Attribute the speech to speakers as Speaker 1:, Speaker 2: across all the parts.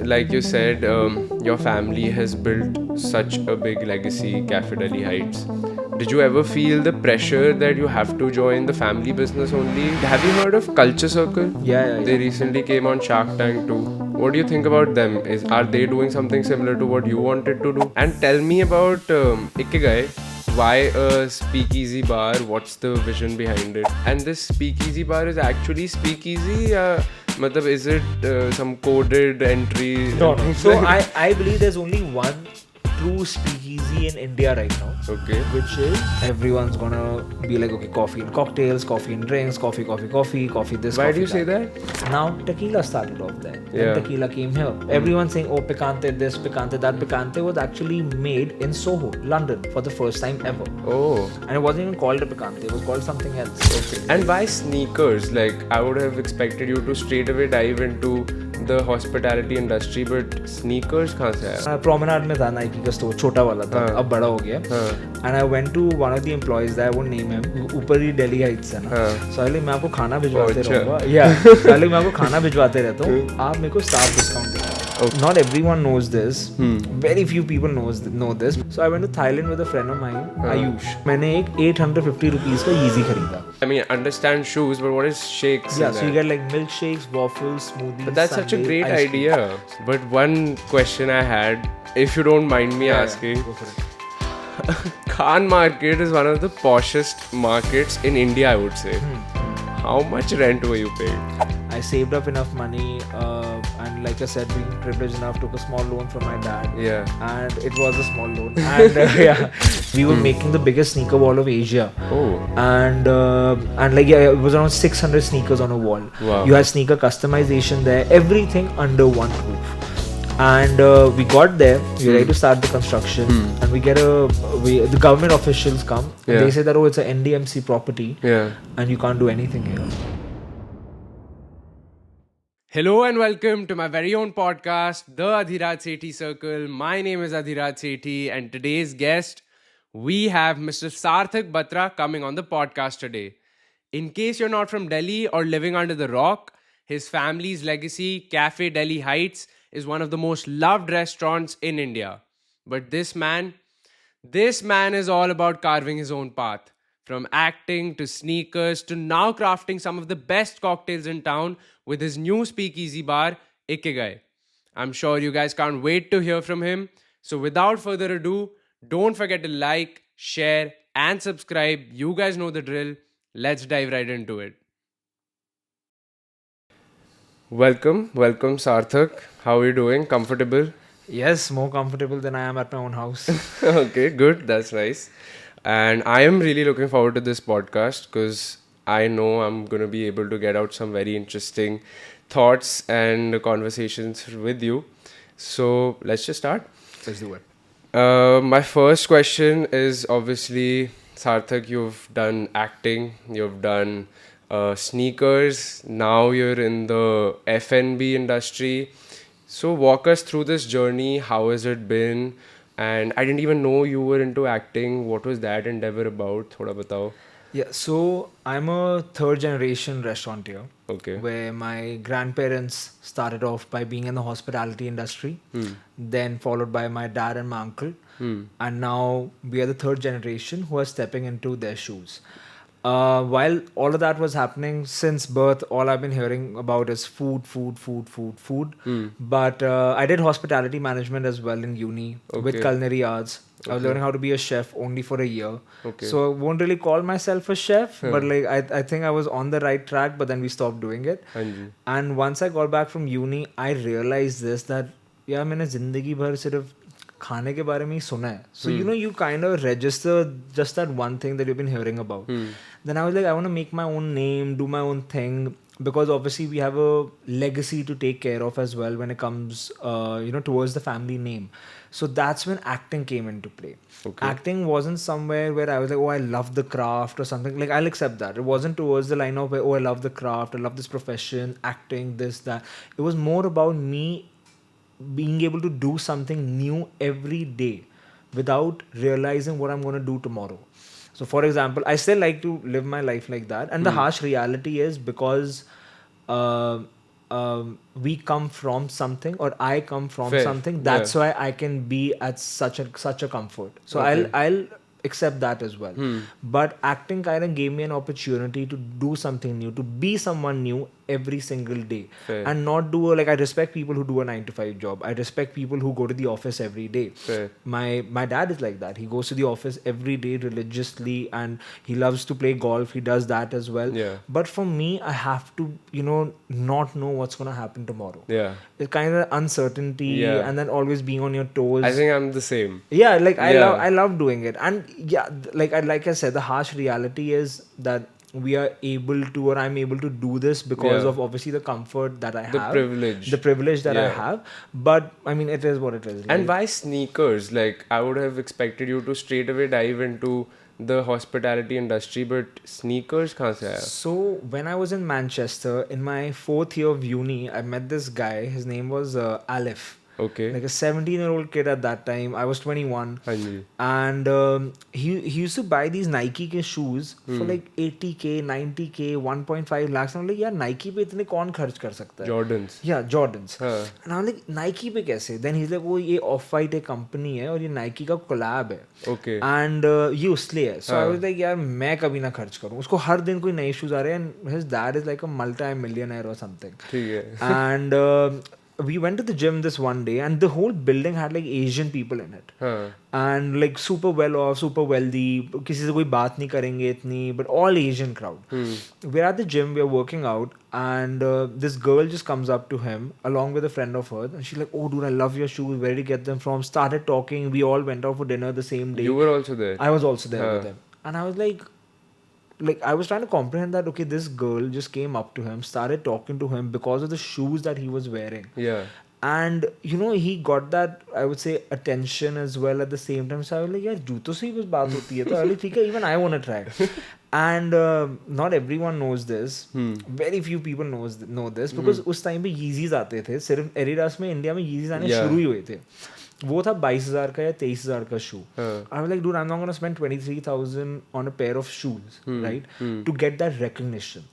Speaker 1: Like you said, your family has built such a big legacy, Café Delhi Heights. Did you ever feel the pressure that you have to join the family business only? Have you heard of Culture Circle?
Speaker 2: Yeah.
Speaker 1: They recently came on Shark Tank too. What do you think about them? Are they doing something similar to what you wanted to do? And tell me about Ikigai. Why a speakeasy bar? What's the vision behind it? And this speakeasy bar is actually speakeasy? Matlab, is it some coded entry?
Speaker 2: No. So I believe there's only one true speakeasy in India right now.
Speaker 1: Okay.
Speaker 2: Which is everyone's gonna be like, okay, coffee and cocktails, coffee and drinks, coffee this.
Speaker 1: Why
Speaker 2: coffee
Speaker 1: do you say that?
Speaker 2: Now tequila started off there.
Speaker 1: Yeah.
Speaker 2: Then tequila came here. Everyone's saying, oh, picante this, picante that. Picante was actually made in Soho, London, for the first time ever.
Speaker 1: Oh.
Speaker 2: And it wasn't even called a picante. It was called something else.
Speaker 1: Okay. And why sneakers? Like, I would have expected you to straight away dive into the hospitality industry, but sneakers कहाँ से आया?
Speaker 2: Promenade में था Nike का store, छोटा वाला था, अब बड़ा हो गया. And I went to one of the employees there, I won't name him, ऊपर ही Delhi Heights है ना. So I मैं आपको खाना भिजवाते रहूँगा. Yeah. So मैं आपको खाना भिजवाते रहता हूँ. आप मेरे को staff discount देना. Not everyone knows this. Very few people know this. So I went to Thailand with a friend of mine, Ayush. मैंने एक 850 rupees का Yeezy खरीदा.
Speaker 1: I mean, understand shoes, but what is shakes?
Speaker 2: Yeah, so you get like milkshakes, waffles, smoothies.
Speaker 1: But that's such a great idea. But one question I had, if you don't mind me asking,
Speaker 2: go for it.
Speaker 1: Khan Market is one of the poshest markets in India, I would say. How much rent were you paying?
Speaker 2: I saved up enough money, and like I said, being privileged enough, took a small loan from my dad.
Speaker 1: Yeah.
Speaker 2: And it was a small loan. And yeah, we were making the biggest sneaker wall of Asia.
Speaker 1: Oh.
Speaker 2: And like, yeah, it was around 600 sneakers on a wall.
Speaker 1: Wow.
Speaker 2: You had sneaker customization there, everything under one roof. And we got there, we were ready to start the construction, and the government officials come, and they say that, oh, it's an NDMC property, and you can't do anything here.
Speaker 1: Hello and welcome to my very own podcast, The Adhiraj Sethi Circle. My name is Adhiraj Sethi, and today's guest, we have Mr. Sarthak Batra coming on the podcast today. In case you're not from Delhi or living under the rock, his family's legacy, Café Delhi Heights, is one of the most loved restaurants in India. But this man is all about carving his own path. From acting to sneakers to now crafting some of the best cocktails in town with his new speakeasy bar, Ikigai. I'm sure you guys can't wait to hear from him. So without further ado, don't forget to like, share, and subscribe. You guys know the drill. Let's dive right into it. Welcome Sarthak. How are you doing? Comfortable?
Speaker 2: Yes, more comfortable than I am at my own house.
Speaker 1: Okay, good. That's nice. And I am really looking forward to this podcast because I know I'm going to be able to get out some very interesting thoughts and conversations with you. So let's just start.
Speaker 2: Let's do it.
Speaker 1: My first question is obviously, Sarthak, you've done acting, you've done sneakers, now you're in the F&B industry. So walk us through this journey. How has it been? And I didn't even know you were into acting. What was that endeavor about? Thoda batao.
Speaker 2: Yeah, so I'm a third generation restaurateur.
Speaker 1: Okay.
Speaker 2: Where my grandparents started off by being in the hospitality industry, then followed by my dad and my uncle. And now we are the third generation who are stepping into their shoes. While all of that was happening since birth, all I've been hearing about is food. But I did hospitality management as well in uni with culinary arts. I was learning how to be a chef only for a year.
Speaker 1: Okay.
Speaker 2: So I won't really call myself a chef, but like I think I was on the right track, but then we stopped doing it. And once I got back from uni, I realized this, that यार मैंने जिंदगी भर सिर्फ खाने के बारे में ही सुना है. So you kind of register just that one thing that you've been hearing about. Then I was like, I want to make my own name, do my own thing, because obviously we have a legacy to take care of as well when it comes towards the family name. So that's when acting came into play. Okay. Acting wasn't somewhere where I was like, oh, I love the craft or something. Like, I'll accept that. It wasn't towards the line of, oh, I love the craft, I love this profession, acting, this, that. It was more about me being able to do something new every day without realizing what I'm going to do tomorrow. So for example, I still like to live my life like that. And the harsh reality is because we come from something, or I come from
Speaker 1: Fair.
Speaker 2: something. That's why I can be at such a comfort. So I'll accept that as well. But acting kind of gave me an opportunity to do something new, to be someone new every single day.
Speaker 1: Fair.
Speaker 2: And not do like, I respect people who do a 9 to 5 job. I respect people who go to the office every day.
Speaker 1: Fair.
Speaker 2: My dad is like that. He goes to the office every day religiously, and he loves to play golf. He does that as well.
Speaker 1: Yeah.
Speaker 2: But for me, I have to, not know what's going to happen tomorrow.
Speaker 1: Yeah.
Speaker 2: It's kind of uncertainty, and then always being on your toes.
Speaker 1: I think I'm the same.
Speaker 2: Yeah, like I love doing it. And yeah, like I said, the harsh reality is that we are able to, or I'm able to do this because of obviously the comfort that I have. The privilege that I have. But I mean, it is what it is.
Speaker 1: And why sneakers? Like, I would have expected you to straight away dive into the hospitality industry, but sneakers kahan se aaya?
Speaker 2: So when I was in Manchester, in my 4th year of uni, I met this guy. His name was Aleph.
Speaker 1: Okay.
Speaker 2: Like a 17-year-old kid at that time. I was 21.
Speaker 1: Hanji.
Speaker 2: And he used to buy these Nike के shoes for like 80k, 90k, 1.5 lakhs. I'm like, यार Nike पे इतने कौन खर्च कर सकता है?
Speaker 1: Jordans.
Speaker 2: Yeah, Jordans.
Speaker 1: And
Speaker 2: I'm like, Nike पे कैसे? Then he's like, वो ये Off-White एक company है और ये Nike का collab है.
Speaker 1: Okay.
Speaker 2: And ये उसलिए है. So I was like, यार मैं कभी ना खर्च करूँ. उसको हर दिन कोई नए shoes आ रहे हैं, and his dad is like a multi-millionaire or something.
Speaker 1: ठीक है.
Speaker 2: And we went to the gym this one day, and the whole building had like Asian people in it. And like super well off, super wealthy. किसी से कोई बात नहीं करेंगे इतनी, but all Asian crowd. We're at the gym, we're working out, and this girl just comes up to him along with a friend of hers, and she's like, "Oh dude, I love your shoes. Where did you get them from?" Started talking. We all went out for dinner the same day.
Speaker 1: You were also there.
Speaker 2: I was also there with them, and I was like I was trying to comprehend that, okay, this girl just came up to him, started talking to him because of the shoes that he was wearing.
Speaker 1: Yeah.
Speaker 2: And he got that, I would say, attention as well at the same time. So I was like, यार जूतों से ही बस बात होती है. तो I was like, ठीक है, even I want to try. And not everyone knows this. Very few people know this because उस time पे Yeezys आते थे. सिर्फ Adidas में इंडिया में Yeezys आने शुरू ही हुए थे. वो था 22,000 का या 23,000 का shoe. I was like, dude, I'm not going to spend 23,000 on a pair of shoes, right? To get that recognition.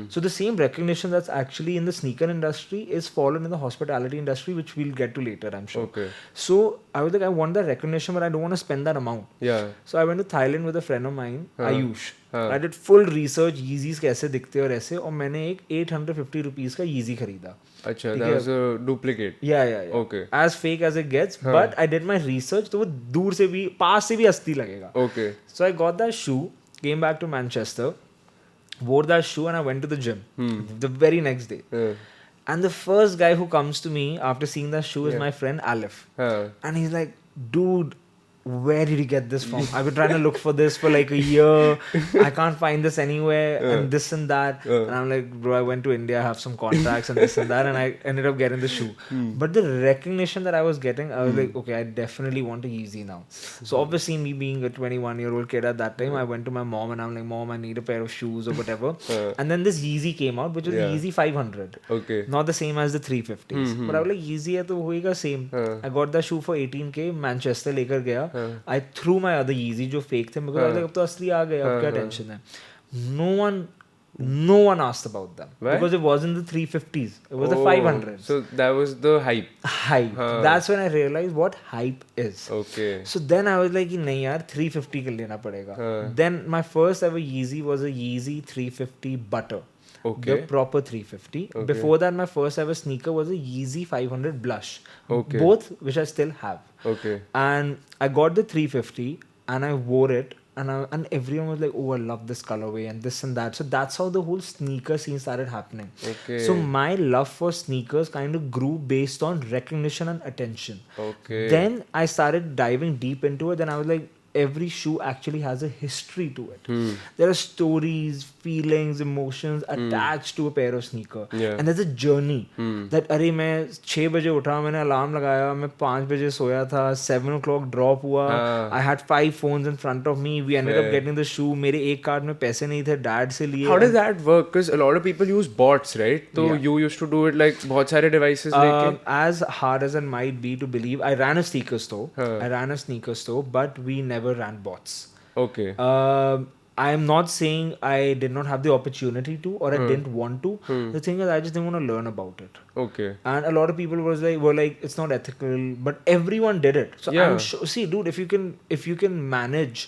Speaker 2: So the same recognition that's actually in the sneaker industry is fallen in the hospitality industry, which we'll get to later, I'm sure.
Speaker 1: Okay.
Speaker 2: So I was like, I want that recognition, but I don't want to spend that amount.
Speaker 1: Yeah.
Speaker 2: So I went to Thailand with a friend of mine, Ayush. I did full research, Yeezys कैसे दिखते और ऐसे, और मैंने एक 850 rupees का Yeezy खरीदा.
Speaker 1: अच्छा, that was a duplicate.
Speaker 2: Yeah.
Speaker 1: Okay.
Speaker 2: As fake as it gets, but I did my research, तो वो दूर से भी, पास से भी अस्ती लगेगा.
Speaker 1: Okay.
Speaker 2: So I got that shoe, came back to Manchester, wore that shoe, and I went to the gym the very next day. And the first guy who comes to me after seeing that shoe is my friend Aleph. And he's like, dude, where did you get this from? I've been trying to look for this for like a year. I can't find this anywhere, and this and that. And I'm like, bro, I went to India, I have some contacts and this and that, and I ended up getting the shoe. But the recognition that I was getting, I was like, okay, I definitely want a Yeezy now. So obviously, me being a 21-year-old kid at that time, I went to my mom and I'm like, Mom, I need a pair of shoes or whatever. And then this Yeezy came out, which was the Yeezy 500.
Speaker 1: Okay.
Speaker 2: Not the same as the 350s. But I was like, Yeezy hai to hoega same. I got that shoe for 18k, Manchester लेकर गया. I threw my other Yeezy जो fake थे, because I was like, अब तो असली आ गए, अब क्या tension है? No one asked about them.
Speaker 1: Why?
Speaker 2: Because it wasn't the 350s. It was the 500s.
Speaker 1: So that was the hype.
Speaker 2: That's when I realized what hype is.
Speaker 1: Okay.
Speaker 2: So then I was like, नहीं यार, 350 का लेना पड़ेगा. Then my first ever Yeezy was a Yeezy 350 Butter.
Speaker 1: Okay.
Speaker 2: The proper 350. Okay. Before that, my first ever sneaker was a Yeezy 500 Blush.
Speaker 1: Okay.
Speaker 2: Both which I still have.
Speaker 1: Okay.
Speaker 2: And I got the 350 and I wore it, and everyone was like, oh, I love this colorway and this and that. So that's how the whole sneaker scene started happening.
Speaker 1: Okay.
Speaker 2: So my love for sneakers kind of grew based on recognition and attention.
Speaker 1: Okay.
Speaker 2: Then I started diving deep into it, and I was like, every shoe actually has a history to it. There are stories, feelings, emotions attached to a pair of sneaker. And there's a journey that अरे मैं 6 बजे उठा, मैंने alarm लगाया, मैं 5 बजे सोया था, 7 o'clock drop हुआ, I had 5 phones in front of me, we ended up getting the shoe, मेरे एक कार्ड में पैसे नहीं थे, dad से लिए.
Speaker 1: How does that work? Because a lot of people use bots, right? So you used to do it like बहुत सारे devices लेके.
Speaker 2: As hard as it might be to believe, I ran a sneaker store, but we never ran bots.
Speaker 1: Okay.
Speaker 2: I am not saying I did not have the opportunity to or I didn't want to. The thing is, I just didn't want to learn about it.
Speaker 1: Okay.
Speaker 2: And a lot of people were like it's not ethical, but everyone did it. So
Speaker 1: Yeah.
Speaker 2: I'm sure. See, dude, if you can manage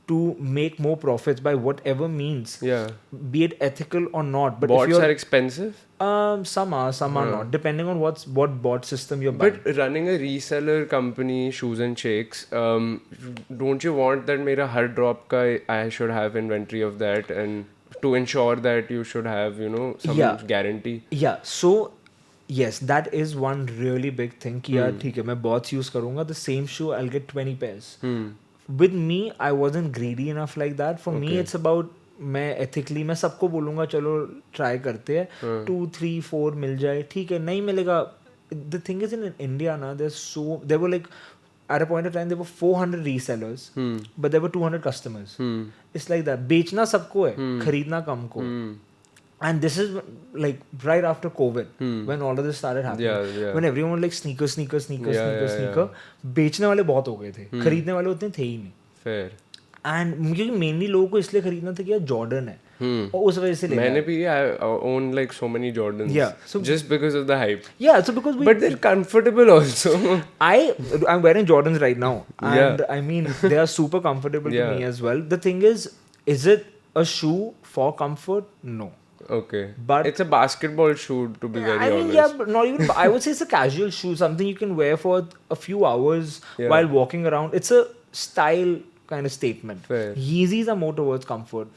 Speaker 2: to make more profits by whatever means,
Speaker 1: Yeah.
Speaker 2: be it ethical or not. But
Speaker 1: Bots
Speaker 2: if you're
Speaker 1: are expensive.
Speaker 2: some are not, depending on what bot system you're buying.
Speaker 1: But running a reseller company, shoes and shakes, don't you want that मेरा हर drop का I should have inventory of that, and to ensure that you should have, you know, some
Speaker 2: Yeah.
Speaker 1: guarantee?
Speaker 2: Yeah, so yes, that is one really big thing कि यार ठीक है मैं bots use करूँगा, the same shoe I'll get 20 pairs. With me, I wasn't greedy enough like that. For me, it's about मैं ethically मैं सबको बोलूँगा चलो try करते हैं 2, 3, 4 मिल जाए ठीक है नहीं मिलेगा. The thing is in India ना there were like at a point of time there were 400 resellers but there were 200 customers. It's like that. बेचना सबको है खरीदना कम को. And this is like right after COVID when all of this started happening. When everyone was like sneaker. बेचने वाले बहुत हो गए थे, खरीदने वाले उतने थे ही नहीं.
Speaker 1: Fair.
Speaker 2: And क्योंकि मेनली लोगों को इसलिए खरीदना था कि यार जॉर्डन है और उस वजह से ले
Speaker 1: मैंने भी I own like so many Jordans.
Speaker 2: Yeah, so
Speaker 1: just because of the hype.
Speaker 2: Yeah, so because
Speaker 1: but they're comfortable also.
Speaker 2: I'm wearing Jordans right now, and I mean they are super comfortable to me as well. The thing is it a shoe for comfort? No.
Speaker 1: Okay.
Speaker 2: But
Speaker 1: it's a basketball shoe, to be very honest.
Speaker 2: I mean, yeah, but not even. I would say it's a casual shoe, something you can wear for a few hours while walking around. It's a style kind of statement.
Speaker 1: Fair.
Speaker 2: Yeezys are more towards comfort.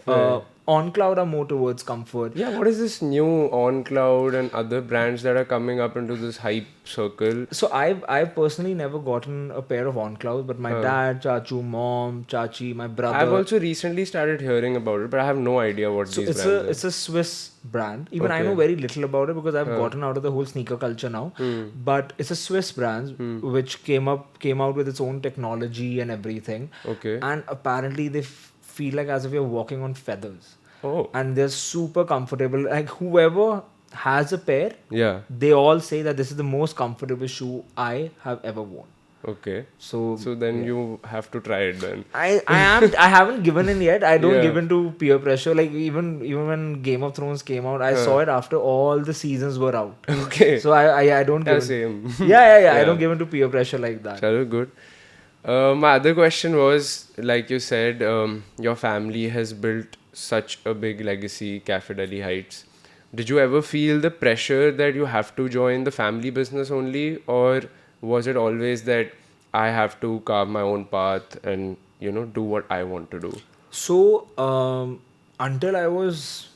Speaker 2: On Cloud are more towards comfort.
Speaker 1: Yeah, what is this new On Cloud and other brands that are coming up into this hype circle?
Speaker 2: So I've personally never gotten a pair of On Cloud, but my dad, Chachu, mom, Chachi, my brother.
Speaker 1: I've also recently started hearing about it, but I have no idea what these brands are.
Speaker 2: It's a Swiss brand. Even I know very little about it because I've gotten out of the whole sneaker culture now. But it's a Swiss brand which came out with its own technology and everything.
Speaker 1: Okay.
Speaker 2: And apparently they feel like as if you're walking on feathers.
Speaker 1: Oh.
Speaker 2: And they're super comfortable. Like whoever has a pair, they all say that this is the most comfortable shoe I have ever worn.
Speaker 1: Okay.
Speaker 2: So
Speaker 1: then you have to try it then.
Speaker 2: I haven't given in yet. I don't give in to peer pressure. Like even when Game of Thrones came out, I saw it after all the seasons were out.
Speaker 1: Okay.
Speaker 2: So I don't give in.
Speaker 1: Same.
Speaker 2: Yeah. I don't give in to peer pressure like that.
Speaker 1: Chalo, good. My other question was, like you said, your family has built such a big legacy, Café Delhi Heights. Did you ever feel the pressure that you have to join the family business only, or was it always that I have to carve my own path and, you know, do what I want to do?
Speaker 2: So until I was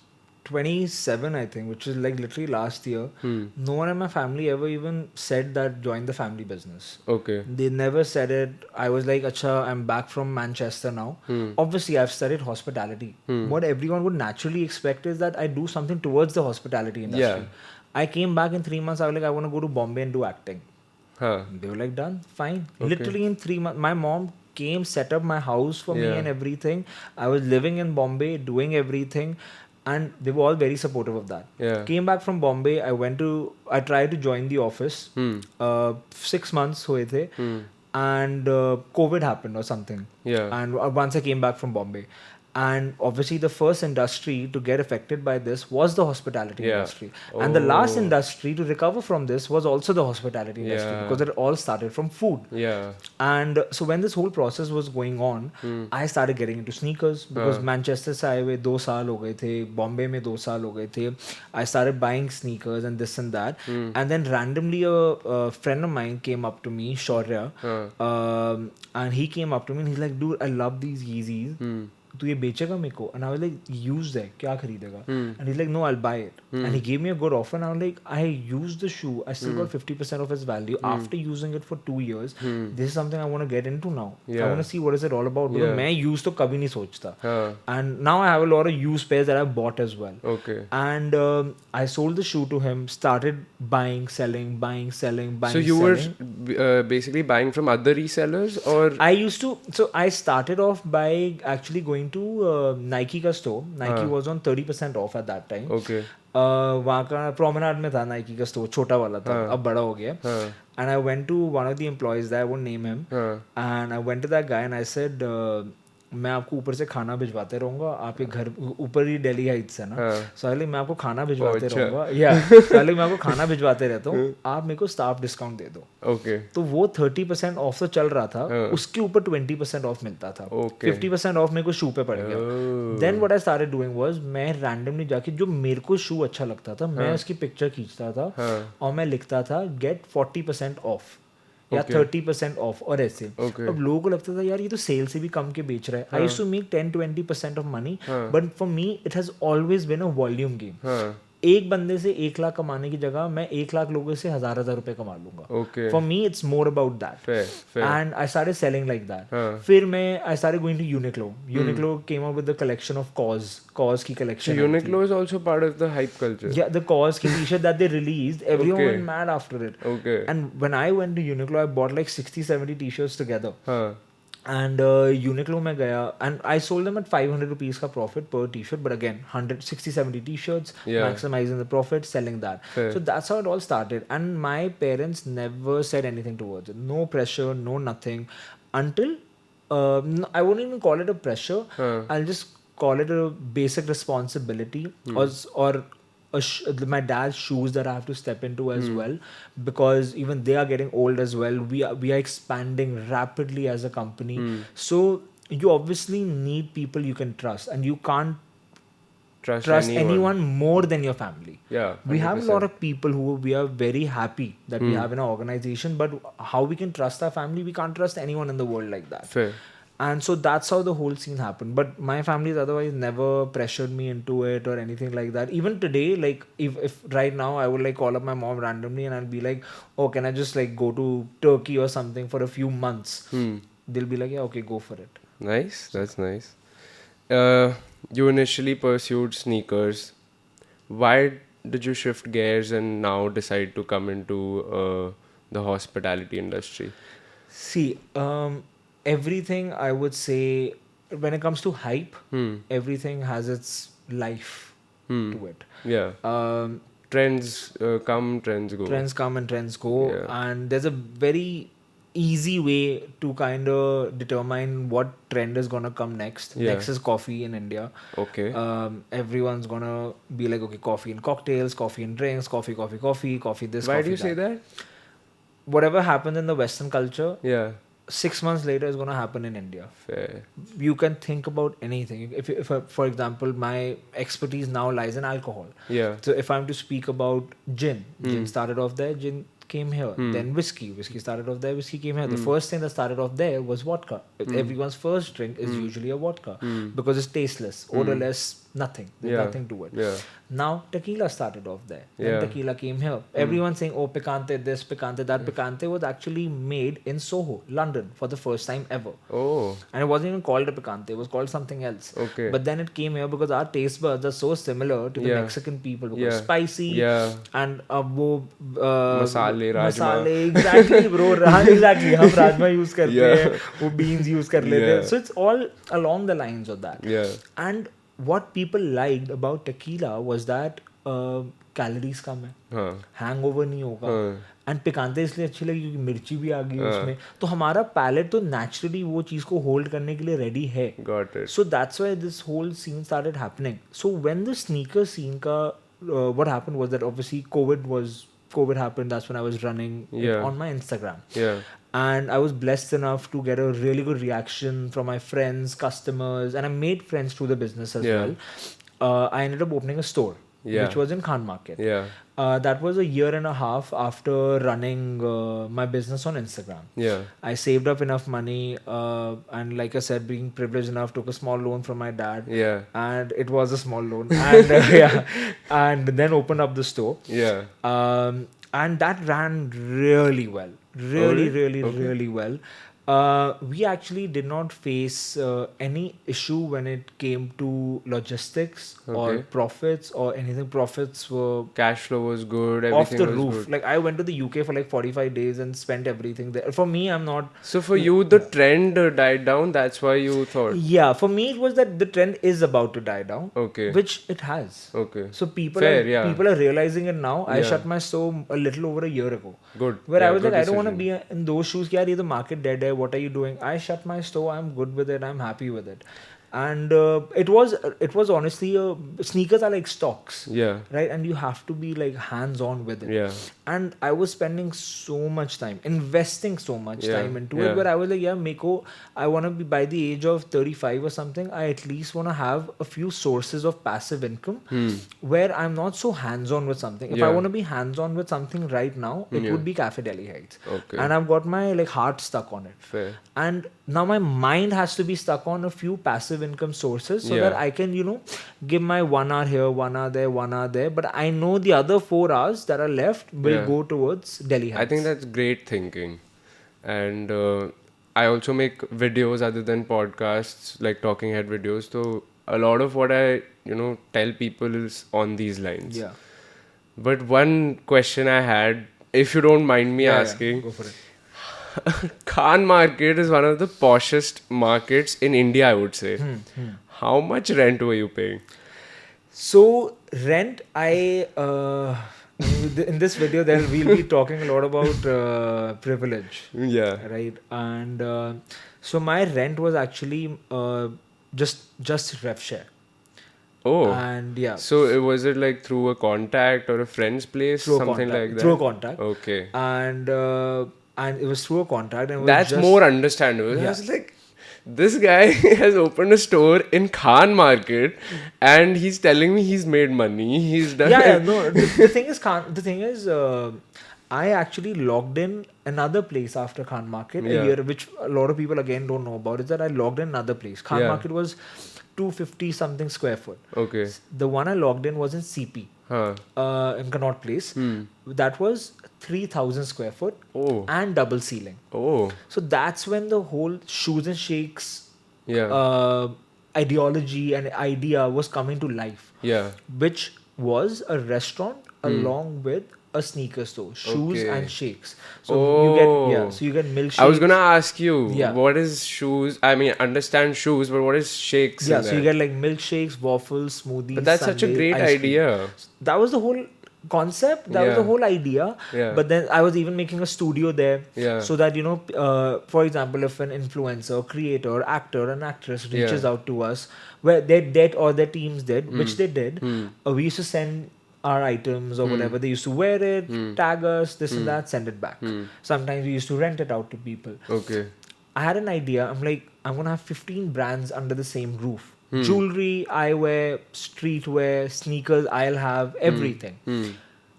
Speaker 2: 27, I think, which is like literally last year, no one in my family ever even said that join the family business.
Speaker 1: Okay.
Speaker 2: They never said it. I was like, Acha, I'm back from Manchester now. Obviously, I've studied hospitality. What everyone would naturally expect is that I do something towards the hospitality industry.
Speaker 1: Yeah.
Speaker 2: I came back in 3 months. I was like, I want to go to Bombay and do acting. They were like, done, fine. Okay. Literally in 3 months, my mom came, set up my house for me and everything. I was living in Bombay, doing everything. And they were all very supportive of that.
Speaker 1: Yeah.
Speaker 2: Came back from Bombay. I tried to join the office. 6 months हुए थे. And COVID happened or something.
Speaker 1: Yeah.
Speaker 2: And once I came back from Bombay. And obviously the first industry to get affected by this was the hospitality industry. And the last industry to recover from this was also the hospitality industry because it all started from food.
Speaker 1: Yeah.
Speaker 2: And so when this whole process was going on, I started getting into sneakers because Manchester से आए हुए 2 साल हो गए थे, Bombay में 2 साल हो गए थे. I started buying sneakers and this and that. And then randomly a friend of mine came up to me, Shaurya, and he came up to me and he's like, dude, I love these Yeezys. तू ये बेचेगा मेरे को? And I was like, used है, क्या खरीदेगा? And he's like, no, I'll buy it. And he gave me a good offer and I was like, I used the shoe, I still got 50% of its value after using it for 2 years. This is something I want to get into now. I want to see what is it all about. Because मैं used तो कभी नहीं सोचता. And now I have a lot of used pairs that I've bought as well.
Speaker 1: Okay.
Speaker 2: And I sold the shoe to him, started buying, selling.
Speaker 1: So you were basically buying from other resellers, or?
Speaker 2: I started off by actually going to Nike का store. Nike was on 30% off at that time.
Speaker 1: Okay.
Speaker 2: वहाँ का promenade में था Nike का store, छोटा वाला था, अब बड़ा हो गया. And I went to one of the employees there, I won't name him. And I went to that guy and I said, मैं आपको ऊपर से खाना भिजवाते रहूंगा, आप ये घर ऊपर ही दिल्ली हाइट्स है ना, साले मैं आपको खाना भिजवाते रहूंगा, या साले मैं आपको खाना भिजवाते रहता हूँ, आप मेरे को स्टाफ डिस्काउंट दे दो.
Speaker 1: ओके.
Speaker 2: तो वो 30% ऑफ तो चल रहा था, उसके ऊपर 20% ऑफ मिलता था. 50% ऑफ मेरे को शू पे पड़ गया. Then what I started doing was, मैं रैंडमली जाके जो मेरे को शू अच्छा लगता था, मैं उसकी पिक्चर खींचता था और मैं लिखता था गेट 40% ऑफ या 30% ऑफ और ऐसे. अब लोगों को लगता था यार ये तो सेल से भी कम के बेच रहा है. I used to make 10-20% of money, but for me it has always been a volume game. एक बंदे से 1 लाख कमाने की जगह मैं 1 लाख लोगों से 1,000 रुपए कमा लूंगा. For me it's more about that, and I started selling like that. फिर मैं I started going to Uniqlo. Uniqlo came up with the collection of कॉज की collection.
Speaker 1: Uniqlo is also part of the hype culture.
Speaker 2: Yeah, the cause ki t-shirt that they released, everyone went mad after it. And when I went to Uniqlo, I bought like 60-70 t-shirts together. And Uniqlo में गया, and I sold them at 500 rupees का profit per t-shirt, but again 160-70 t-shirts, maximizing the profit, selling that. So that's how it all started, and my parents never said anything towards it. No pressure, no nothing, until I won't even call it a pressure. I'll just call it a basic responsibility, or my dad's shoes that I have to step into as well, because even they are getting old as well. We are expanding rapidly as a company, so you obviously need people you can trust, and you can't trust anyone more than your family.
Speaker 1: Yeah, 100%.
Speaker 2: We have a lot of people who we are very happy that we have in our organization, but how we can trust our family? We can't trust anyone in the world like that.
Speaker 1: Fair.
Speaker 2: And so that's how the whole scene happened. But my family's otherwise never pressured me into it or anything like that. Even today, like if right now I would like call up my mom randomly and I'll be like, oh, can I just like go to Turkey or something for a few months? They'll be like, yeah, okay, go for it.
Speaker 1: Nice, that's nice. You initially pursued sneakers. Why did you shift gears and now decide to come into the hospitality industry?
Speaker 2: See, everything I would say, when it comes to hype, everything has its life to it.
Speaker 1: Yeah. Trends come, trends go.
Speaker 2: Trends come and trends go. And there's a very easy way to kind of determine what trend is going to come next. Next is coffee in India.
Speaker 1: Okay.
Speaker 2: Everyone's going to be like, okay, coffee and cocktails, coffee and drinks, coffee this.
Speaker 1: Why
Speaker 2: coffee
Speaker 1: do you say that?
Speaker 2: Whatever happens in the Western culture, 6 months later is going to happen in India.
Speaker 1: Fair.
Speaker 2: You can think about anything. If for example, my expertise now lies in alcohol.
Speaker 1: Yeah.
Speaker 2: So if I'm to speak about gin started off there, gin came here. Then whiskey started off there, whiskey came here. The first thing that started off there was vodka. Everyone's first drink is usually a vodka because it's tasteless, odorless, nothing. There's nothing to it. Now tequila started off there. Then tequila came here. Everyone's saying, oh, picante this, picante that. Picante was actually made in Soho, London, for the first time ever.
Speaker 1: Oh.
Speaker 2: And it wasn't even called a picante. It was called something else.
Speaker 1: Okay.
Speaker 2: But then it came here because our taste buds are so similar to the Mexican people. Because spicy and
Speaker 1: masale, rajma.
Speaker 2: Exactly, bro. Exactly. हम rajma use करते हैं, वो beans use कर लेते हैं. So it's all along the lines of that. And what people liked about tequila was that calories कम है, hangover नहीं होगा, and picante इसलिए अच्छी लगी क्योंकि मिर्ची भी आ गई उसमें. तो हमारा palate तो naturally वो चीज़ को hold करने के लिए ready है.
Speaker 1: Got it.
Speaker 2: So that's why this whole scene started happening. So when the sneaker scene का what happened was that obviously COVID happened. That's when I was running on my Instagram. And I was blessed enough to get a really good reaction from my friends, customers, and I made friends through the business as well. I ended up opening a store, which was in Khan Market. That was a year and a half after running my business on Instagram. I saved up enough money, and like I said, being privileged enough, took a small loan from my dad. And it was a small loan. And and then opened up the store. And that ran really well. Really well. We actually did not face any issue when it came to logistics or profits or anything. Profits were...
Speaker 1: Cash flow was good.
Speaker 2: Off the
Speaker 1: was
Speaker 2: roof.
Speaker 1: Good.
Speaker 2: Like I went to the UK for like 45 days and spent everything there. For me, I'm not...
Speaker 1: So for you, the trend died down. That's why you thought...
Speaker 2: Yeah, for me, it was that the trend is about to die down.
Speaker 1: Okay.
Speaker 2: Which it has.
Speaker 1: Okay.
Speaker 2: So people
Speaker 1: Fair,
Speaker 2: are realizing it now. I shut my store a little over a year ago.
Speaker 1: Good.
Speaker 2: Where I was like, I don't want to be in those shoes. Yaar, ye the market dead hai. what are you doing? I shut my store. I'm good with it. I'm happy with it. And it was honestly sneakers are like stocks,
Speaker 1: Yeah.
Speaker 2: right? And you have to be like hands on with it.
Speaker 1: Yeah.
Speaker 2: And I was spending so much time investing so much
Speaker 1: Yeah.
Speaker 2: time into
Speaker 1: Yeah.
Speaker 2: it, where I was like, yeah, Meko, I want to be, by the age of 35 or something, I at least want to have a few sources of passive income where I'm not so hands on with something. If I
Speaker 1: Yeah.
Speaker 2: want to be hands on with something right now, it
Speaker 1: Yeah.
Speaker 2: would be Café Delhi Heights.
Speaker 1: Okay.
Speaker 2: And I've got my like heart stuck on it.
Speaker 1: Fair.
Speaker 2: And now my mind has to be stuck on a few passive income sources so
Speaker 1: Yeah.
Speaker 2: that I can, give my 1 hour here, 1 hour there, 1 hour there. But I know the other 4 hours that are left will
Speaker 1: Yeah.
Speaker 2: go towards Delhi Heights.
Speaker 1: I think that's great thinking. And I also make videos other than podcasts, like talking head videos. So a lot of what I, tell people is on these lines.
Speaker 2: Yeah.
Speaker 1: But one question I had, if you don't mind me asking,
Speaker 2: Yeah, go for it.
Speaker 1: Khan market is one of the poshest markets in India, I would say. How much rent were you paying?
Speaker 2: So rent, in this video, we'll be talking a lot about privilege.
Speaker 1: Yeah.
Speaker 2: Right. And so my rent was actually just rev share.
Speaker 1: Oh.
Speaker 2: And yeah.
Speaker 1: So was it like through a contact or a friend's place? Something like that?
Speaker 2: Through a contact.
Speaker 1: Okay.
Speaker 2: And it was through a contact. And it was
Speaker 1: That's
Speaker 2: just,
Speaker 1: more understandable.
Speaker 2: Yeah.
Speaker 1: I was like, this guy has opened a store in Khan Market and he's telling me he's made money. He's done.
Speaker 2: No. The thing is, I actually logged in another place after Khan Market a year, which a lot of people again don't know about. Is that I logged in another place. Khan Market was 250 something square foot.
Speaker 1: Okay.
Speaker 2: The one I logged in was in CP. In Connaught Place. That was 3,000 square foot and double ceiling.
Speaker 1: Oh.
Speaker 2: So that's when the whole shoes and shakes ideology and idea was coming to life.
Speaker 1: Yeah.
Speaker 2: Which was a restaurant along with a sneaker store, shoes and shakes. So you get milkshakes.
Speaker 1: I was gonna ask you,
Speaker 2: Yeah.
Speaker 1: what is shoes? I mean, understand shoes, but what is shakes?
Speaker 2: Yeah,
Speaker 1: in
Speaker 2: so
Speaker 1: that?
Speaker 2: you get like milkshakes, waffles, smoothies.
Speaker 1: But that's such a
Speaker 2: sundae,
Speaker 1: great
Speaker 2: ice cream.
Speaker 1: idea.
Speaker 2: That was the whole concept. That was the whole idea.
Speaker 1: Yeah.
Speaker 2: But then I was even making a studio there,
Speaker 1: Yeah.
Speaker 2: so that for example, if an influencer, creator, actor, an actress reaches out to us, where they did or their teams did, which they did, we used to send our items or whatever. They used to wear it, tag us, this and that, send it back. Sometimes we used to rent it out to people.
Speaker 1: Okay.
Speaker 2: I had an idea. I'm like, I'm gonna have 15 brands under the same roof. Jewelry, eyewear, streetwear, sneakers, I'll have everything.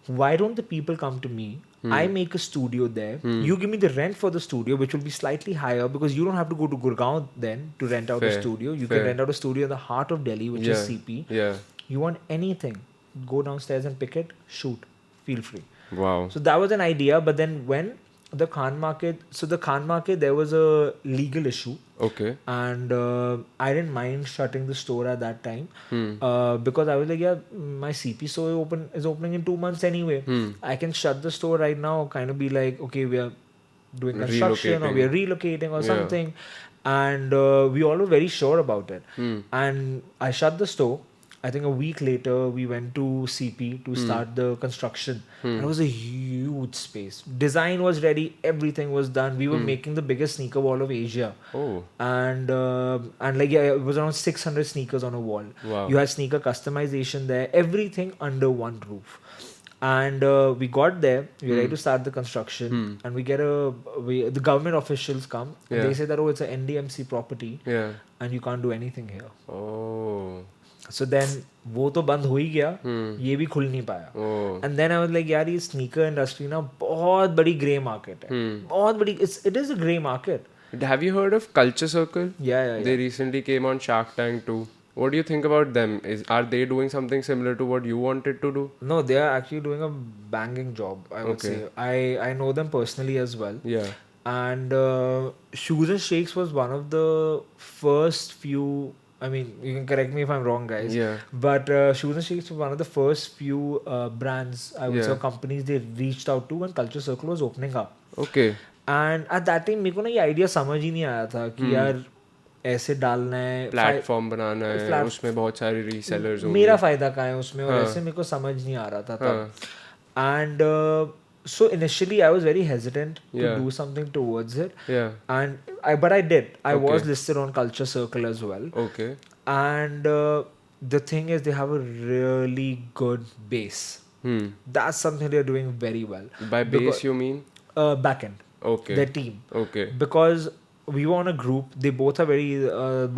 Speaker 2: Why don't the people come to me? I make a studio there. You give me the rent for the studio, which will be slightly higher because you don't have to go to Gurgaon then to rent out a studio. You can rent out a studio in the heart of Delhi, which is CP.
Speaker 1: Yeah.
Speaker 2: You want anything, go downstairs and pick it, shoot, feel free.
Speaker 1: Wow.
Speaker 2: So that was an idea. But then when the Khan Market, there was a legal issue.
Speaker 1: Okay.
Speaker 2: And I didn't mind shutting the store at that time because I was like, yeah, my CP store is opening in 2 months anyway. I can shut the store right now, kind of be like, okay, we are doing construction or we are relocating or something. And we all were very sure about it. And I shut the store. I think a week later, we went to CP to start the construction. And it was a huge space. Design was ready. Everything was done. We were making the biggest sneaker wall of Asia.
Speaker 1: Oh.
Speaker 2: And it was around 600 sneakers on a wall.
Speaker 1: Wow.
Speaker 2: You had sneaker customization there. Everything under one roof. And we got there. We were ready to start the construction. And we get the government officials come. And they say that, it's an NDMC property.
Speaker 1: Yeah.
Speaker 2: And you can't do anything here.
Speaker 1: Oh.
Speaker 2: So then वो तो बंद हो ही गया, ये भी खुल नहीं पाया. And then I was like, यार ये sneaker industry ना बहुत बड़ी grey market है, बहुत बड़ी. It is a grey market.
Speaker 1: Have you heard of Culture Circle?
Speaker 2: Yeah.
Speaker 1: They recently came on Shark Tank too. What do you think about them? Are they doing something similar to what you wanted to do?
Speaker 2: No, they are actually doing a banging job, I would say. I know them personally as well.
Speaker 1: Yeah.
Speaker 2: And Shoes and Shakes was one of the first few. I mean, you can correct me if I'm wrong, guys.
Speaker 1: Yeah.
Speaker 2: But Shoes and Shakes was one of the first few brands, I would say, companies they reached out to when Culture Circle was opening up.
Speaker 1: Okay.
Speaker 2: And at that time, मेरे को ना ये idea समझ ही नहीं आया था कि यार ऐसे डालना है,
Speaker 1: प्लेटफॉर्म बनाना है, उसमें बहुत सारे रीसेलर्स होंगे.
Speaker 2: मेरा फायदा कहाँ है उसमें, और ऐसे मेरे को समझ नहीं आ रहा था तब. And So initially I was very hesitant to
Speaker 1: Yeah.
Speaker 2: do something towards it.
Speaker 1: Yeah.
Speaker 2: But I did. I was
Speaker 1: Okay.
Speaker 2: listed on Culture Circle as well.
Speaker 1: Okay.
Speaker 2: And the thing is, they have a really good base. That's something they're doing very well.
Speaker 1: By base you mean?
Speaker 2: Backend.
Speaker 1: Okay.
Speaker 2: Their team.
Speaker 1: Okay.
Speaker 2: Because we were on a group. They both are very.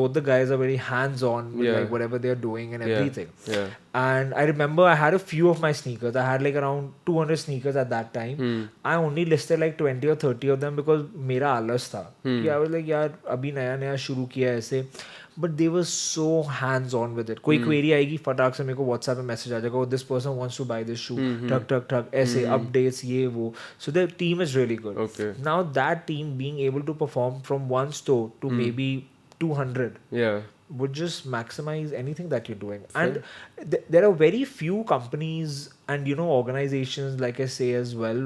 Speaker 2: Both the guys are very hands-on with
Speaker 1: Yeah.
Speaker 2: like whatever they're doing and
Speaker 1: Yeah.
Speaker 2: everything.
Speaker 1: Yeah.
Speaker 2: And I remember I had a few of my sneakers. I had like around 200 sneakers at that time. I only listed like 20 or 30 of them because मेरा आलस था. I was like यार अभी नया नया शुरू किया है ऐसे. But they were so hands on with it. कोई query आएगी फटाक से मेरे को WhatsApp पे message आ जाएगा. This person wants to buy this shoe. Tuck ऐसे updates ये वो. So their team is really good.
Speaker 1: Okay.
Speaker 2: Now that team being able to perform from one store to maybe 200.
Speaker 1: Yeah.
Speaker 2: Would just maximize anything that you're doing. And there are very few companies and organizations, like I say as well,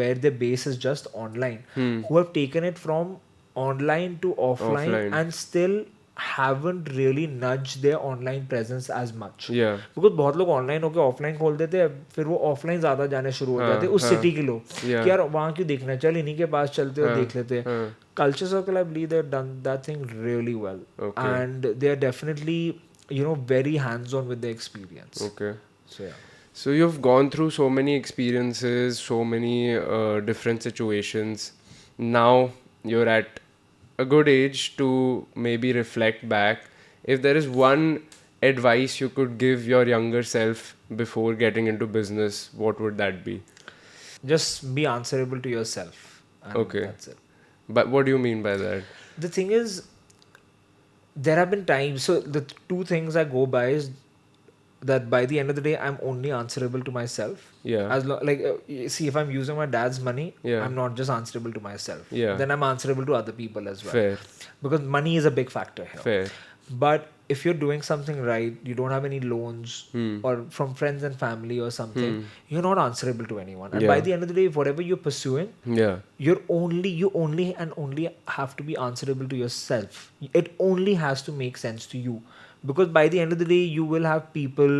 Speaker 2: where their base is just online, who have taken it from online to offline. And still haven't really nudged their online presence as much.
Speaker 1: Yeah.
Speaker 2: Because बहुत लोग online होके offline खोल देते हैं, फिर वो offline ज़्यादा जाने शुरू हो जाते हैं उस city के लोग.
Speaker 1: Yeah.
Speaker 2: कि यार वहाँ क्यों देखना, चल इन्हीं के पास चलते और देख लेते हैं. Culture Circle, I believe they've done that thing really well.
Speaker 1: Okay.
Speaker 2: And they're definitely, very hands-on with the experience.
Speaker 1: Okay.
Speaker 2: So yeah.
Speaker 1: So you've gone through so many experiences, so many different situations. Now you're at a good age to maybe reflect back. If there is one advice you could give your younger self before getting into business, what would that be?
Speaker 2: Just be answerable to yourself. And
Speaker 1: Okay.
Speaker 2: that's it.
Speaker 1: But what do you mean by that?
Speaker 2: The thing is, there have been times, so the two things I go by is that by the end of the day, I'm only answerable to myself.
Speaker 1: Yeah.
Speaker 2: See, if I'm using my dad's money,
Speaker 1: Yeah.
Speaker 2: I'm not just answerable to myself.
Speaker 1: Yeah.
Speaker 2: Then I'm answerable to other people as well.
Speaker 1: Fair.
Speaker 2: Because money is a big factor here.
Speaker 1: Fair.
Speaker 2: But if you're doing something right, you don't have any loans or from friends and family or something, you're not answerable to anyone. And
Speaker 1: Yeah.
Speaker 2: by the end of the day, whatever you're pursuing,
Speaker 1: Yeah.
Speaker 2: you only have to be answerable to yourself. It only has to make sense to you. Because by the end of the day, you will have people,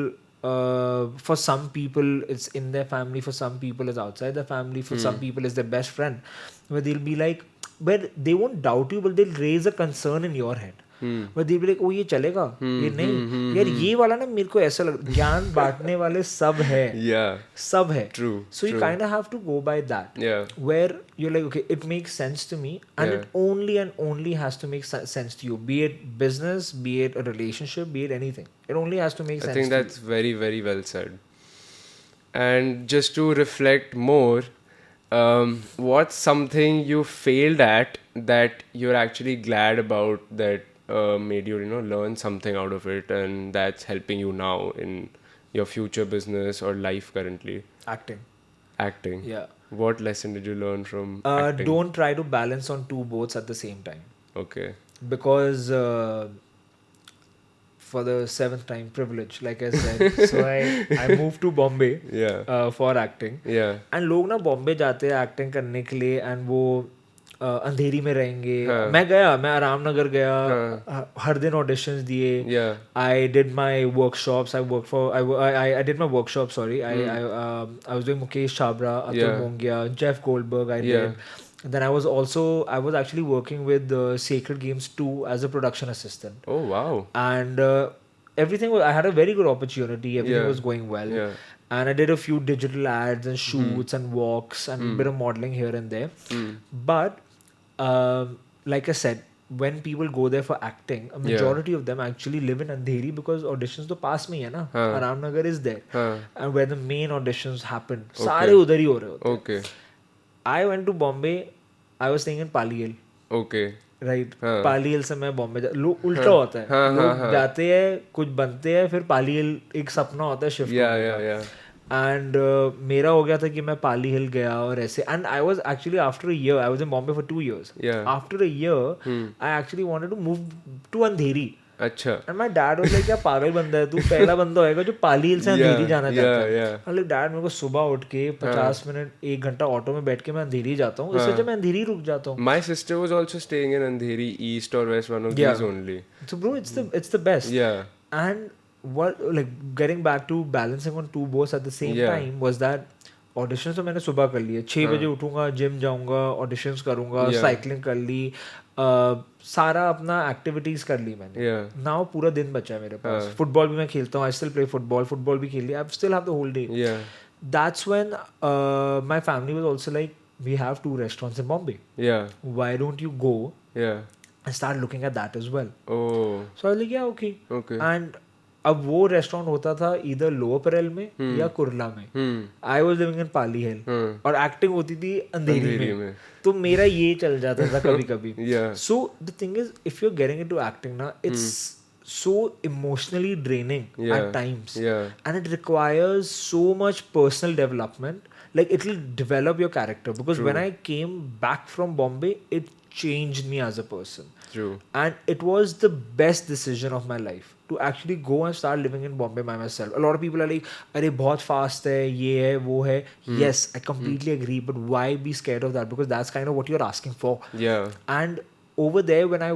Speaker 2: for some people, it's in their family, for some people, it's outside their family, for some people, it's their best friend. Where they'll be like, but they won't doubt you, but they'll raise a concern in your head. But they'll be like, oh, ये चलेगा, ये नहीं, यार ये वाला ना मेरे को ऐसा लग, ज्ञान बांटने वाले सब है,
Speaker 1: Yeah.
Speaker 2: सब है.
Speaker 1: True.
Speaker 2: So you kind of have to go by that.
Speaker 1: Yeah.
Speaker 2: Where you're like, okay, it makes sense to me, and it only has to make sense to you. Be it business, be it a relationship, be it anything. It only has to make sense.
Speaker 1: I think
Speaker 2: to
Speaker 1: that's very, very well said. And just to reflect more, what's something you failed at that you're actually glad about that made you, learn something out of it, and that's helping you now in your future business or life currently?
Speaker 2: you. Acting.
Speaker 1: Acting.
Speaker 2: Yeah.
Speaker 1: What lesson did you learn from acting?
Speaker 2: Don't try to balance on two boats at the same time.
Speaker 1: Okay.
Speaker 2: Because for the seventh time, privilege, like I said. So I moved to Bombay
Speaker 1: Yeah.
Speaker 2: for acting.
Speaker 1: Yeah.
Speaker 2: And लोग ना बॉम्बे जाते हैं acting करने के लिए and वो अंधेरी में रहेंगे. मैं आरामनगर गया, हर दिन ऑडिशंस दिए.
Speaker 1: Yeah.
Speaker 2: I did my workshops. I did my workshop. Sorry, I was doing Mukesh Chabra, Atul
Speaker 1: Yeah.
Speaker 2: Mongia, Jeff Goldberg. I
Speaker 1: Yeah.
Speaker 2: did. Then I was actually working with Sacred Games 2 as a production assistant.
Speaker 1: Oh, wow.
Speaker 2: And everything I had a very good opportunity. Everything was going well.
Speaker 1: Yeah.
Speaker 2: And I did a few digital ads and shoots and walks and a bit of modeling here and there. But like I said, when people go there for acting, a majority of them actually live in Andheri because auditions to pass me hai na. Ramnagar is there. And where the main auditions happen. सारे उधर ही हो रहे होते हैं.
Speaker 1: Okay.
Speaker 2: I went to Bombay. I was staying in Paliyal.
Speaker 1: Okay.
Speaker 2: Right. Paliyal से मैं बॉम्बे लोग उल्टा होता है. लोग जाते हैं, कुछ बनते हैं, फिर पालील एक सपना होता है शिफ्ट करने का. एंड मेरा हो गया था कि मैं पाली हिल गया और ऐसे. And I was actually after a year, I was in Bombay for 2 years. After a year I actually wanted to move to Andheri.
Speaker 1: अच्छा.
Speaker 2: And my dad was like, क्या पागल बंदा है तू, पहला बंदा होएगा जो पाली हिल से अंधेरी जाना चाहता है. आई लाइक, डैड मेरे को सुबह उठ के 50 मिनट 1 घंटा ऑटो में बैठ के मैं अंधेरी जाता हूँ, इससे जब मैं अंधेरी रुक जाता हूँ.
Speaker 1: My sister was also staying in Andheri east और west, one of these only.
Speaker 2: So bro, it's the best.
Speaker 1: Yeah.
Speaker 2: And what, like, getting back to balancing on two boats at the same time was that auditions तो मैंने सुबह कर लिए, 6 बजे उठूंगा, gym जाऊंगा, auditions करूंगा, cycling कर ली, सारा अपना एक्टिविटीज कर ली मैंने. नाउ पूरा दिन बचा है मेरे पास. फुटबॉल भी मैं खेलता हूँ, आई स्टिल प्ले फुटबॉल भी खेल लिया, I still have the whole day. That's when my family was also like, we have 2 restaurants in Bombay. Why don't you go and start looking at that as well? So I was like, yeah, okay. And अब वो restaurant होता था इधर lower Parel में या कुर्ला में. I was living in पाली हिल और acting होती थी अंधेरी में. तो मेरा ये चल जाता था कभी कभी. So the thing is, if you are getting into acting ना, it's so emotionally draining at times, and it requires so much personal development. Like, it will develop your character, because when I came back from Bombay, it changed me as a person. And it was the best decision of my life to actually go and start living in Bombay by myself. A lot of people are like, अरे बहुत fast है, ये है, वो है. Yes, I completely agree, but why be scared of that? Because that's kind of what you're asking for. And over there, when I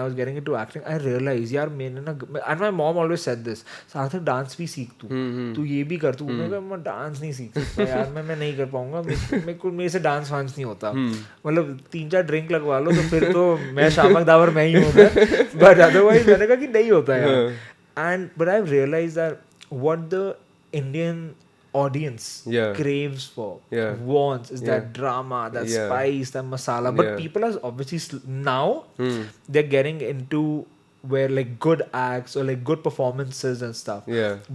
Speaker 2: was getting into acting, I realized, यार मैंने ना, and my mom always said this, सार्थक dance भी सीख तू ये भी कर. मैं डांस नहीं सीख सकता यार, मैं नहीं कर पाऊंगा, मेरे से डांस वांस नहीं होता. मतलब 3-4 ड्रिंक लगवा लो तो फिर तो मैं शामक दावर मैं ही हूँ, बट अदरवाइज मैंने कहा कि नहीं होता यार. And but I've realized that what the Indian audience craves for, wants, is that drama, that spice, that masala. But people are obviously now they're getting into where like good acts or like good performances and stuff.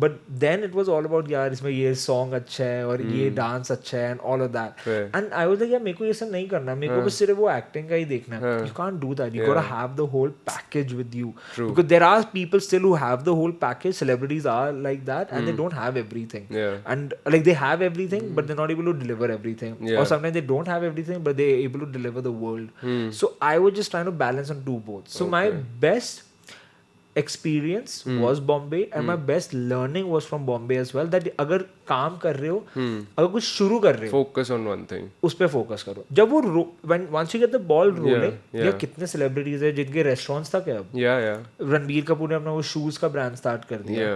Speaker 2: But then it was all about यार इसमें ये song अच्छा है और ये dance अच्छा है and all of that. And I was like, यार मेरे को ये सब नहीं करना, मेरे को बस सिर्फ वो acting का ही देखना है. You can't do that. You gotta have the whole package with you. Because there are people still who have the whole package. Celebrities are like that, and they don't have everything. And like they have everything, but they're not able to deliver everything. Or sometimes they don't have everything, but they're able to deliver the world. So I was just trying to balance on two both. So my best experience was Bombay, and my best learning was from Bombay as well, that अगर काम कर रहे हो, अगर कुछ शुरू कर रहे हो,
Speaker 1: focus on one thing,
Speaker 2: उस पे फोकस करो. जब वो once you get the ball rolling, या कितने celebrities है जिनके restaurants तक है अब. रणबीर कपूर ने अपना वो shoes का brand start कर दिया,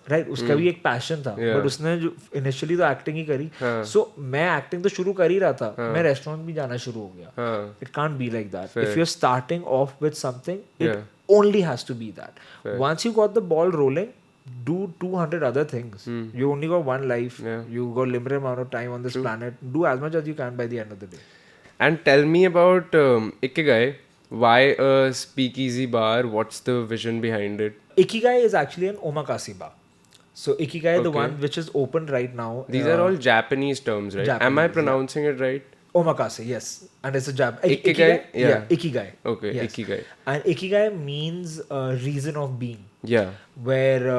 Speaker 2: राइट. उसका भी एक पैशन था, बट उसने जो इनिशियली तो एक्टिंग ही करी. सो मैं एक्टिंग तो शुरू कर ही रहा था, मैं रेस्टोरेंट भी जाना शुरू हो गया. It can't be like that. If you are starting off with something, it only has to be that. Once you got the ball rolling, do 200 other things. You only got one life. You got limited amount of time on this planet. Do as much as you can by the end of the day.
Speaker 1: And tell me about Ikigai. Why a speakeasy bar? What's the vision behind it?
Speaker 2: Ikigai is actually an omakase bar. So Ikigai, the one which is open right now.
Speaker 1: These are all Japanese terms, right? Japanese, am I pronouncing it right?
Speaker 2: Omakase, yes. And it's a
Speaker 1: Ikigai? Yeah.
Speaker 2: Ikigai.
Speaker 1: Okay, yes. Ikigai.
Speaker 2: And Ikigai means reason of being.
Speaker 1: Yeah.
Speaker 2: Where